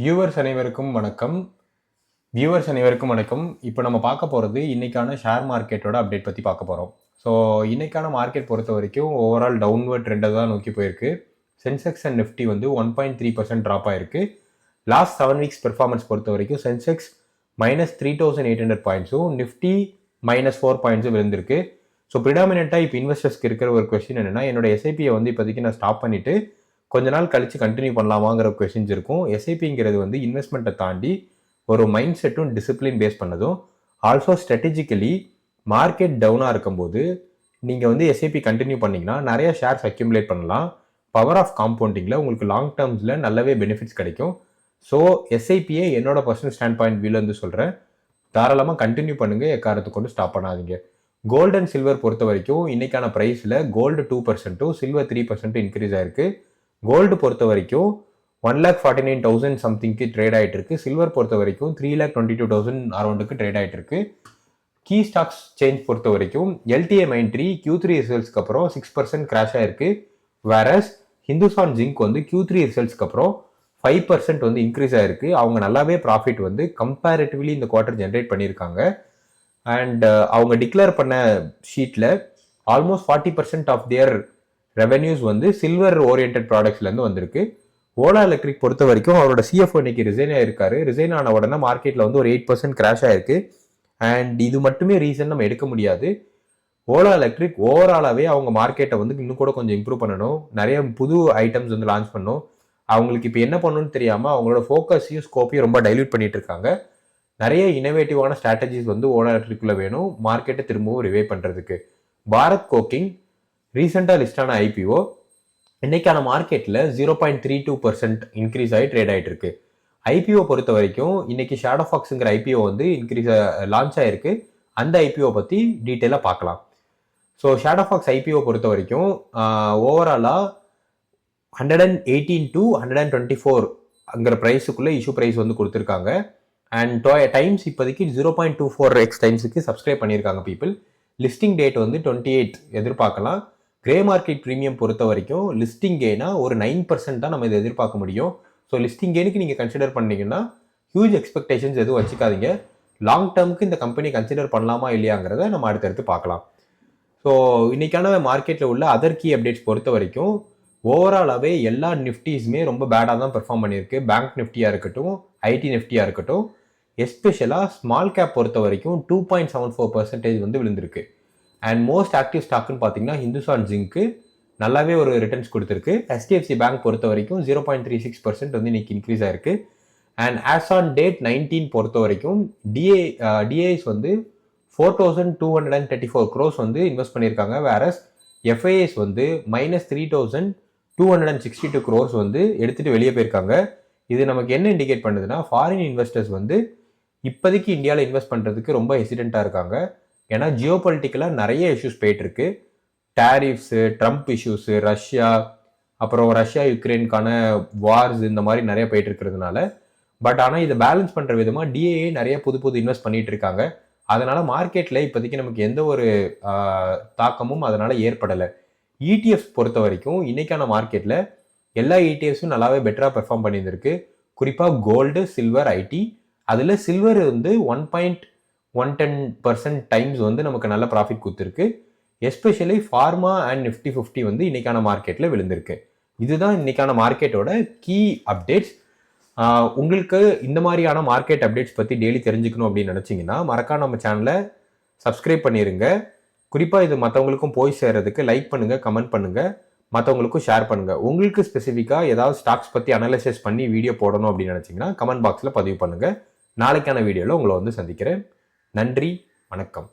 Viewers அனைவருக்கும் வணக்கம். இப்போ நம்ம பார்க்க போகிறது இன்னைக்கான ஷேர் மார்க்கெட்டோட அப்டேட் பற்றி பார்க்க போகிறோம். ஸோ இன்னைக்கான மார்க்கெட் பொறுத்த வரைக்கும் ஓவரால் டவுன்வர்ட் ட்ரெண்டை தான் நோக்கி போயிருக்கு. சென்செக்ஸ் அண்ட் நிஃப்டி வந்து 1.3% ட்ராப் ஆயிருக்கு. லாஸ்ட் 7 வீக்ஸ் பெர்ஃபார்மன்ஸ் பொறுத்த வரைக்கும் சென்செக்ஸ் -3,800 பாயிண்ட்ஸும் நிஃப்டி -4 பாயிண்ட்ஸும் விழுந்திருக்கு. ஸோ ப்ரிடாமினெண்ட்டாக இப்போ இன்வெஸ்டர்ஸ்க்கு இருக்கிற ஒரு கொஸ்டின் என்னென்னா, என்னோட எஸ்ஐபியை வந்து இப்போதைக்கு நான் ஸ்டாப் பண்ணிவிட்டு கொஞ்ச நாள் கழித்து கண்டினியூ பண்ணலாமாங்கிற கொஸ்டின்ஸ் இருக்கும். எஸ்ஐபிங்கிறது வந்து இன்வெஸ்ட்மெண்ட்டை தாண்டி ஒரு மைண்ட் செட்டும் டிசிப்ளின் பேஸ் பண்ணதும், ஆல்சோ ஸ்ட்ராட்டஜிக்கலி மார்க்கெட் டவுனாக இருக்கும்போது நீங்கள் வந்து எஸ்ஐபி கண்டினியூ பண்ணிங்கன்னா நிறைய ஷேர்ஸ் அக்யூமுலேட் பண்ணலாம். பவர் ஆஃப் காம்பவுண்டிங்கில் உங்களுக்கு லாங் டேர்ம்ஸில் நல்லாவே பெனிஃபிட்ஸ் கிடைக்கும். ஸோ எஸ்ஐபியை என்னோட பர்சனல் ஸ்டாண்ட் பாயிண்ட் வியூவில் வந்து சொல்கிறேன், தாராளமாக கண்டினியூ பண்ணுங்கள், எக்காரத்தை கொண்டு ஸ்டாப் பண்ணாதீங்க. கோல்டு அண்ட் சில்வர் பொறுத்த வரைக்கும் இன்னைக்கான ப்ரைஸில் கோல்டு 2%, சில்வர் 3% இன்க்ரீஸ் ஆயிருக்கு. கோல்டு பொறுத்த வரைக்கும் 1,49,000 சம்திங்க்கு ட்ரேட் ஆகிட்டு இருக்கு. சில்வர் பொறுத்த வரைக்கும் 3,22,000 அரௌண்டுக்கு ட்ரேட் ஆகிட்டு இருக்கு. கீ ஸ்டாக்ஸ் சேஞ்ச் பொறுத்த வரைக்கும் LTIMindtree Q3 ரிசல்ட்ஸ்க்கு அப்புறம் 6% கிராஷ் ஆயிருக்கு. வேரஸ் ஹிந்துஸ்தான் ஜிங்க் வந்து Q3 ரிசல்ட்ஸ்க்கு அப்புறம் 5% வந்து இன்க்ரீஸ் ஆயிருக்கு. அவங்க நல்லாவே ப்ராஃபிட் வந்து கம்பேரிட்டிவ்லி இந்த குவார்டர் ஜென்ரேட் பண்ணியிருக்காங்க. அண்ட் அவங்க டிக்ளேர் பண்ண ஷீட்டில் ஆல்மோஸ்ட் 40% ஆஃப் தியர் ரெவென்யூஸ் வந்து சில்வர் ஓரியன்ட் ப்ராடக்ட்ஸ்லேருந்து வந்திருக்கு. ஓலா எலக்ட்ரிக் பொறுத்த வரைக்கும் அவரோட CFO இன்னைக்கு ரிசைன் ஆயிருக்காரு. ரிசைன் ஆன உடனே மார்க்கெட்டில் வந்து ஒரு 8% கிராஷ் ஆயிருக்கு. அண்ட் இது மட்டுமே ரீசன் நம்ம எடுக்க முடியாது. ஓலா எலக்ட்ரிக் ஓவராலாகவே அவங்க மார்க்கெட்டை வந்து இன்னும் கூட கொஞ்சம் இம்ப்ரூவ் பண்ணணும், நிறைய புது ஐட்டம்ஸ் வந்து லான்ச் பண்ணணும். அவங்களுக்கு இப்போ என்ன பண்ணணும்னு தெரியாமல் அவங்களோட ஃபோக்கஸையும் ஸ்கோப்பையும் ரொம்ப டைல்யூட் பண்ணிட்டு இருக்காங்க. நிறைய இனோவேட்டிவான ஸ்ட்ராட்டஜிஸ் வந்து ஓலா எலக்ட்ரிக்குள்ளே வேணும் மார்க்கெட்டை திரும்பவும் ரிவைவ் பண்ணுறதுக்கு. பாரத் கோக்கிங் ரீசெண்டாக லிஸ்டான IPO இன்னைக்கான மார்க்கெட்டில் 0.32% இன்க்ரீஸ் ஆகி ட்ரேட் ஆகிட்டு இருக்கு. IPO பொறுத்த வரைக்கும் இன்னைக்கு ஷேடோ ஃபாக்ஸுங்கிற IPO வந்து லான்ச் ஆயிருக்கு. அந்த IPO பற்றி டீட்டெயிலாக பார்க்கலாம். ஸோ ஷேடோ ஃபாக்ஸ் IPO பொறுத்த வரைக்கும் ஓவராலாக 118 to 124 ப்ரைஸுக்குள்ளே இஷ்யூ ப்ரைஸ் வந்து கொடுத்துருக்காங்க. அண்ட் டைம்ஸ் இப்போதைக்கு 0.24x டைம்ஸுக்கு சப்ஸ்கிரைப் பண்ணியிருக்காங்க பீப்புள். லிஸ்டிங் டேட் வந்து 28 எதிர்பார்க்கலாம். கிரே மார்க்கெட் ப்ரீமியம் பொறுத்த வரைக்கும் லிஸ்டிங் கெயினா ஒரு 9% தான் நம்ம இதை எதிர்பார்க்க முடியும். ஸோ லிஸ்டிங் கெயினுக்கு நீங்கள் கன்சிடர் பண்ணீங்கன்னா ஹியூஜ் எக்ஸ்பெக்டேஷன்ஸ் எதுவும் வச்சுக்காதீங்க. லாங் டேர்முக்கு இந்த கம்பெனி கன்சிடர் பண்ணலாமா இல்லையாங்கிறத நம்ம அடுத்தடுத்து பார்க்கலாம். ஸோ இன்னைக்கான மார்க்கெட்டில் உள்ள அதர் கீ அப்டேட்ஸ் பொறுத்த வரைக்கும் ஓவராலாகவே எல்லா நிஃப்டிஸுமே ரொம்ப பேடாக தான் பெர்ஃபார்ம் பண்ணியிருக்கு. பேங்க் நிஃப்டியாக இருக்கட்டும், IT நிஃப்டியாக இருக்கட்டும். எஸ்பெஷலாக ஸ்மால் கேப் பொறுத்த வரைக்கும் 2.74% வந்து விழுந்திருக்கு. அண்ட் மோஸ்ட் ஆக்டிவ் ஸ்டாக்குன்னு பார்த்தீங்கன்னா ஹிந்துஸ்தான் ஜிங்க்கு நல்லாவே ஒரு ரிட்டர்ன்ஸ் கொடுத்துருக்கு. HDFC பேங்க் பொறுத்த வரைக்கும் 0.36% வந்து இன்னைக்கு இன்க்ரீஸ் ஆயிருக்கு. அண்ட் ஆஸ் ஆன் டேட் 19 பொறுத்த வரைக்கும் DIs வந்து 4,234 crores வந்து இன்வெஸ்ட் பண்ணியிருக்காங்க. வேரஸ் FIIs வந்து -3,262 crores வந்து எடுத்துகிட்டு வெளியே போயிருக்காங்க. இது நமக்கு என்ன இண்டிகேட் பண்ணுதுன்னா, ஃபாரின் இன்வெஸ்டர்ஸ் வந்து இப்போதைக்கு இந்தியாவில் இன்வெஸ்ட் பண்ணுறதுக்கு ரொம்ப ஹெசிடென்ட்டாக இருக்காங்க. ஏன்னா ஜியோ பொலிட்டிக்கலாக நிறைய இஷ்யூஸ் போயிட்டுருக்கு. டேரிஃப்ஸு, ட்ரம்ப் இஷ்யூஸு, அப்புறம் ரஷ்யா யுக்ரைனுக்கான வார்ஸ், இந்த மாதிரி நிறைய போயிட்டு இருக்கிறதுனால. பட் ஆனால் இதை பேலன்ஸ் பண்ணுற விதமாக DIA நிறைய புது இன்வெஸ்ட் பண்ணிட்டு இருக்காங்க. அதனால் மார்க்கெட்டில் இப்போதைக்கு நமக்கு எந்த ஒரு தாக்கமும் அதனால் ஏற்படலை. ETFs பொறுத்த வரைக்கும் இன்னைக்கான மார்க்கெட்டில் எல்லா ETFஸும் நல்லாவே பெட்டராக பெர்ஃபார்ம் பண்ணியிருந்திருக்கு. குறிப்பாக கோல்டு, சில்வர், IT. அதில் சில்வர் வந்து 1.110% டைம்ஸ் வந்து நமக்கு நல்ல ப்ராஃபிட் கொடுத்துருக்கு. எஸ்பெஷலி ஃபார்மா அண்ட் நிஃப்டி 50 வந்து இன்னைக்கான மார்க்கெட்டில் விழுந்திருக்கு. இதுதான் இன்னைக்கான மார்க்கெட்டோட கீ அப்டேட்ஸ். உங்களுக்கு இந்த மாதிரியான மார்க்கெட் அப்டேட்ஸ் பற்றி டெய்லி தெரிஞ்சுக்கணும் அப்படின்னு நினச்சிங்கன்னா மறக்காம நம்ம சேனலை சப்ஸ்கிரைப் பண்ணிடுங்க. குறிப்பாக இது மற்றவங்களுக்கும் போய் சேர்றதுக்கு லைக் பண்ணுங்கள், கமெண்ட் பண்ணுங்கள், மற்றவங்களுக்கும் ஷேர் பண்ணுங்கள். உங்களுக்கு ஸ்பெசிஃபிக்காக ஏதாவது ஸ்டாக்ஸ் பற்றி அனலைசிஸ் பண்ணி வீடியோ போடணும் அப்படின்னு நினச்சிங்கன்னா கமெண்ட் பாக்ஸில் பதிவு பண்ணுங்கள். நாளைக்கான வீடியோவில் உங்களை வந்து சந்திக்கிறேன். நன்றி, வணக்கம்.